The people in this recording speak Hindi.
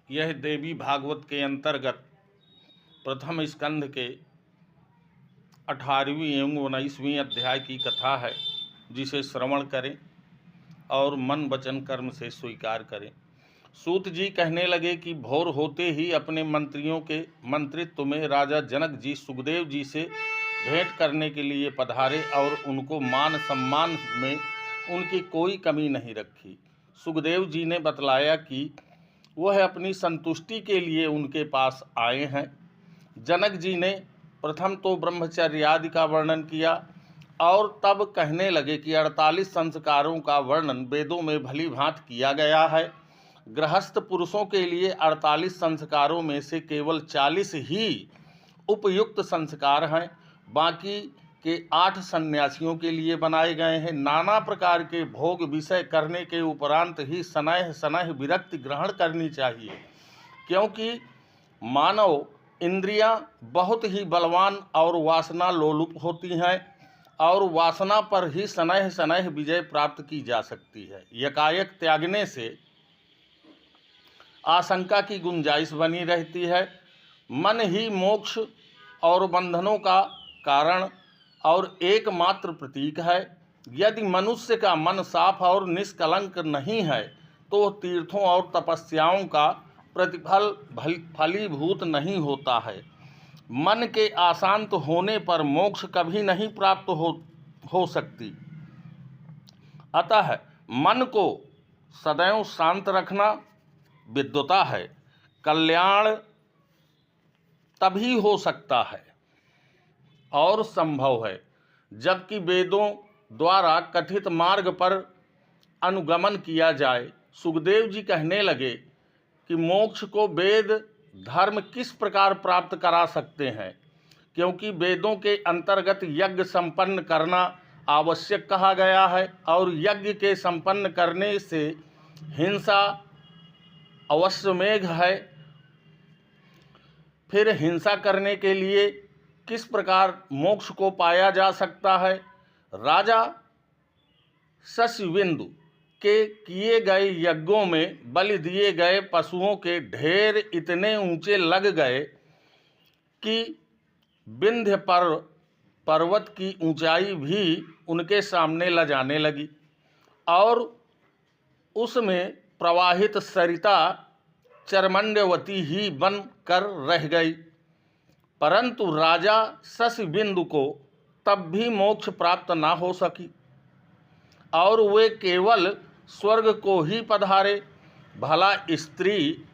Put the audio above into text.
यह देवी भागवत के अंतर्गत प्रथम स्कंध के 18वीं एवं 19वीं अध्याय की कथा है, जिसे श्रवण करें और मन वचन कर्म से स्वीकार करें। सूत जी कहने लगे कि भोर होते ही अपने मंत्रियों के मंत्रित्व में राजा जनक जी सुखदेव जी से भेंट करने के लिए पधारे और उनको मान सम्मान में उनकी कोई कमी नहीं रखी। सुखदेव जी ने बतलाया कि वह अपनी संतुष्टि के लिए उनके पास आए हैं। जनक जी ने प्रथम तो ब्रह्मचर्य आदि का वर्णन किया और तब कहने लगे कि 48 संस्कारों का वर्णन वेदों में भली भांति किया गया है। गृहस्थ पुरुषों के लिए 48 संस्कारों में से केवल 40 ही उपयुक्त संस्कार हैं, बाकी के 8 सन्यासियों के लिए बनाए गए हैं। नाना प्रकार के भोग विषय करने के उपरांत ही सनह सनह विरक्ति ग्रहण करनी चाहिए, क्योंकि मानव इंद्रियां बहुत ही बलवान और वासना लोलुप होती हैं और वासना पर ही सनह सनह विजय प्राप्त की जा सकती है। यकायक त्यागने से आशंका की गुंजाइश बनी रहती है। मन ही मोक्ष और बंधनों का कारण और एकमात्र प्रतीक है। यदि मनुष्य का मन साफ और निष्कलंक नहीं है तो तीर्थों और तपस्याओं का प्रतिफल फलीभूत नहीं होता है। मन के अशांत होने पर मोक्ष कभी नहीं प्राप्त हो सकती। अतः मन को सदैव शांत रखना विद्वता है। कल्याण तभी हो सकता है और संभव है जबकि वेदों द्वारा कथित मार्ग पर अनुगमन किया जाए। सुखदेव जी कहने लगे कि मोक्ष को वेद धर्म किस प्रकार प्राप्त करा सकते हैं, क्योंकि वेदों के अंतर्गत यज्ञ संपन्न करना आवश्यक कहा गया है और यज्ञ के संपन्न करने से हिंसा अवश्यमेघ है। फिर हिंसा करने के लिए किस प्रकार मोक्ष को पाया जा सकता है। राजा शशिबिंदु के किए गए यज्ञों में बलि दिए गए पशुओं के ढेर इतने ऊंचे लग गए कि विंध्य पर्वत की ऊंचाई भी उनके सामने ल जाने लगी और उसमें प्रवाहित सरिता चरमंडवती ही बन कर रह गई। परंतु राजा शशिबिंदु को तब भी मोक्ष प्राप्त ना हो सकी और वे केवल स्वर्ग को ही पधारे। भला स्त्री